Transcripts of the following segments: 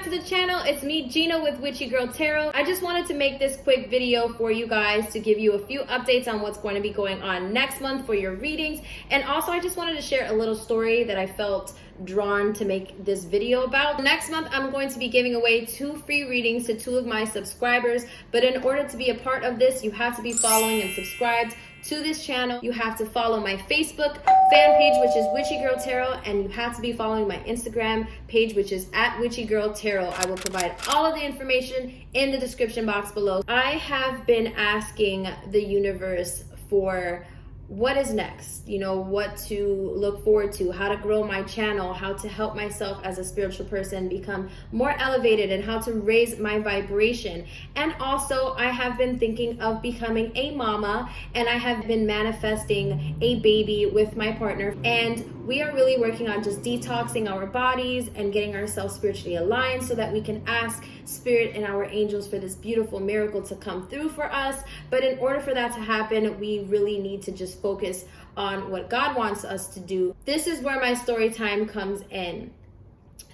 to the channel. It's me, Gina, with Witchy Girl Tarot. I just wanted to make this quick video for you guys to give you a few updates on what's going to be going on next month for your readings. And also, I just wanted to share a little story that I felt drawn to make this video about. Next month, I'm going to be giving away 2 free readings to 2 of my subscribers. But in order to be a part of this, you have to be following and subscribed to this channel. You have to follow my Facebook fan page, which is Witchy Girl Tarot, and you have to be following my Instagram page, which is at Witchy Girl Tarot. I will provide all of the information in the description box below. I have been asking the universe for what is next, you know, what to look forward to, how to grow my channel, how to help myself as a spiritual person become more elevated, and how to raise my vibration. And also, I have been thinking of becoming a mama, and I have been manifesting a baby with my partner, and we are really working on just detoxing our bodies and getting ourselves spiritually aligned so that we can ask Spirit and our angels for this beautiful miracle to come through for us. But in order for that to happen, we really need to just focus on what God wants us to do. This is where my story time comes in.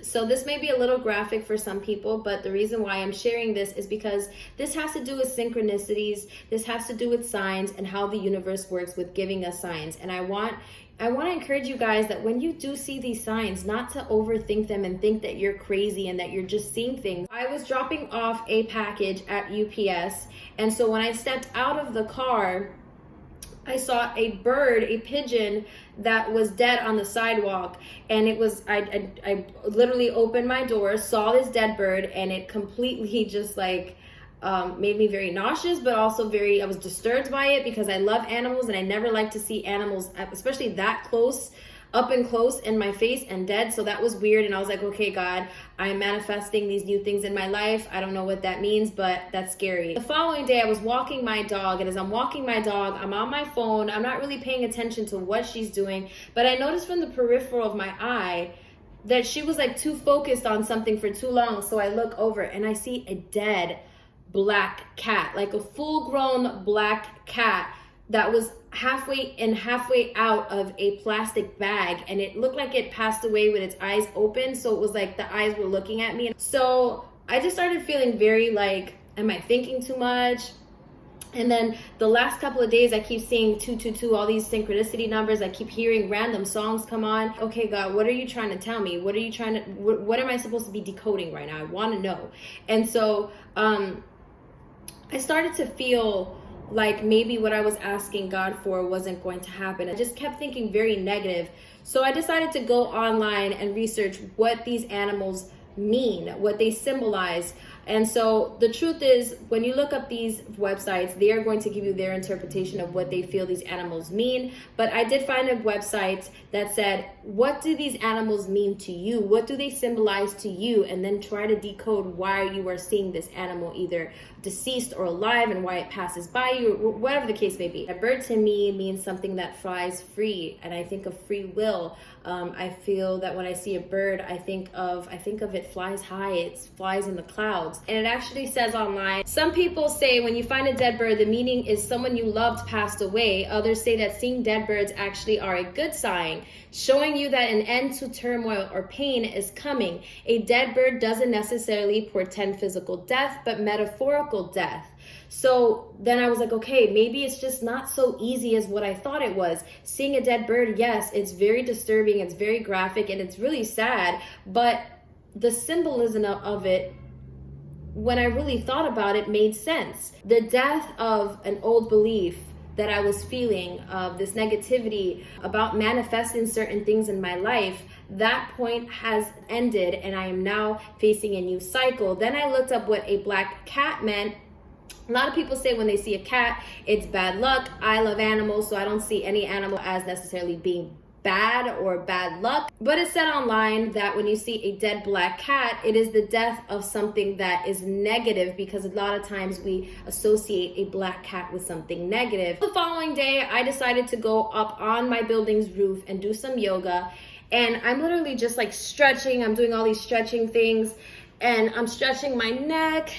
So this may be a little graphic for some people, but the reason why I'm sharing this is because this has to do with synchronicities. This has to do with signs and how the universe works with giving us signs. And I want to encourage you guys that when you do see these signs, not to overthink them and think that you're crazy and that you're just seeing things. I was dropping off a package at UPS, and so when I stepped out of the car, I saw a bird, a pigeon, that was dead on the sidewalk. And it was, I literally opened my door, saw this dead bird, and it completely just like made me very nauseous, but also I was disturbed by it because I love animals and I never like to see animals, especially that close, up and close in my face and dead. So that was weird. And I was like, okay, God, I'm manifesting these new things in my life. I don't know what that means, but that's scary. The following day, I was walking my dog, and as I'm walking my dog, I'm on my phone. I'm not really paying attention to what she's doing, but I noticed from the peripheral of my eye that she was like too focused on something for too long. So I look over and I see a dead black cat, like a full-grown black cat that was halfway in, halfway out of a plastic bag, and it looked like it passed away with its eyes open. So it was like the eyes were looking at me. So I just started feeling very like, am I thinking too much? And then the last couple of days, I keep seeing 222, all these synchronicity numbers. I keep hearing random songs come on. Okay, God, what are you trying to tell me? What am I supposed to be decoding right now? I want to know. And so I started to feel like maybe what I was asking God for wasn't going to happen. I just kept thinking very negative. So I decided to go online and research what these animals mean, what they symbolize. And so the truth is, when you look up these websites, they are going to give you their interpretation of what they feel these animals mean. But I did find a website that said, what do these animals mean to you? What do they symbolize to you? And then try to decode why you are seeing this animal either deceased or alive, and why it passes by you, or whatever the case may be. A bird to me means something that flies free, and I think of free will. I feel that when I see a bird, I think of it flies high, it flies in the clouds. And it actually says online, some people say when you find a dead bird, the meaning is someone you loved passed away. Others say that seeing dead birds actually are a good sign, showing you that an end to turmoil or pain is coming. A dead bird doesn't necessarily portend physical death, but metaphorical death. So then I was like, okay, maybe it's just not so easy as what I thought it was. Seeing a dead bird, yes, it's very disturbing, it's very graphic, and it's really sad, but the symbolism of it, when I really thought about it, made sense. The death of an old belief that I was feeling, of this negativity about manifesting certain things in my life, that point has ended, and I am now facing a new cycle. Then I looked up what a black cat meant. A lot of people say when they see a cat, it's bad luck. I love animals, so I don't see any animal as necessarily being bad or bad luck. But it said online that when you see a dead black cat, it is the death of something that is negative, because a lot of times we associate a black cat with something negative. The following day, I decided to go up on my building's roof and do some yoga. And I'm literally just like stretching. I'm doing all these stretching things, and I'm stretching my neck.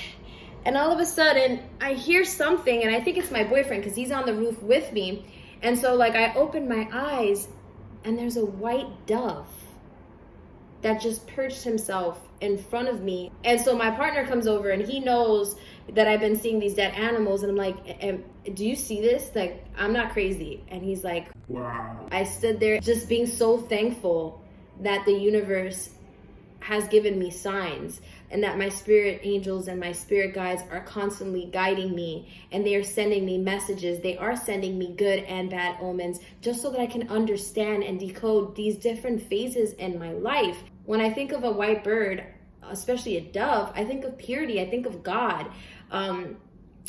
And all of a sudden, I hear something, and I think it's my boyfriend because he's on the roof with me. And so like I open my eyes, and there's a white dove that just perched himself in front of me. And so my partner comes over and he knows that I've been seeing these dead animals, and I'm like, do you see this? Like, I'm not crazy. And he's like, wow. I stood there just being so thankful that the universe has given me signs, and that my spirit angels and my spirit guides are constantly guiding me, and they are sending me messages. They are sending me good and bad omens, just so that I can understand and decode these different phases in my life. When I think of a white bird, especially a dove, I think of purity, I think of God, and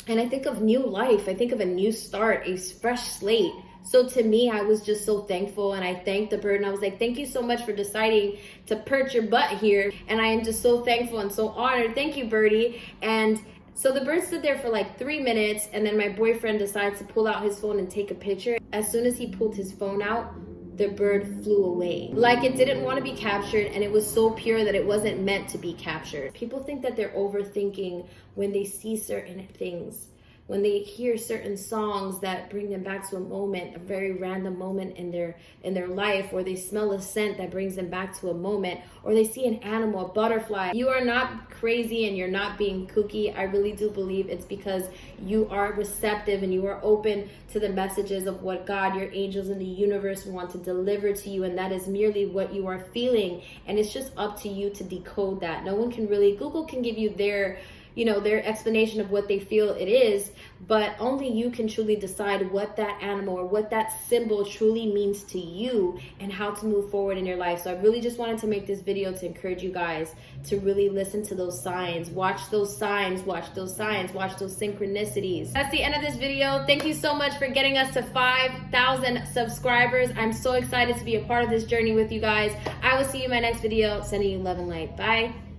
I think of new life. I think of a new start, a fresh slate. So to me, I was just so thankful, and I thanked the bird, and I was like, thank you so much for deciding to perch your butt here. And I am just so thankful and so honored. Thank you, birdie. And so the bird stood there for like 3 minutes, and then my boyfriend decides to pull out his phone and take a picture. As soon as he pulled his phone out, the bird flew away. Like it didn't want to be captured, and it was so pure that it wasn't meant to be captured. People think that they're overthinking when they see certain things, when they hear certain songs that bring them back to a moment, a very random moment in their life, or they smell a scent that brings them back to a moment, or they see an animal, a butterfly. You are not crazy and you're not being kooky. I really do believe it's because you are receptive and you are open to the messages of what God, your angels, and the universe want to deliver to you, and that is merely what you are feeling, and it's just up to you to decode that. No one can really, Google can give you their explanation of what they feel it is, but only you can truly decide what that animal or what that symbol truly means to you and how to move forward in your life. So I really just wanted to make this video to encourage you guys to really listen to those signs, watch those signs, watch those signs, watch those synchronicities. That's the end of this video. Thank you so much for getting us to 5,000 subscribers. I'm so excited to be a part of this journey with you guys. I will see you in my next video. Sending you love and light. Bye.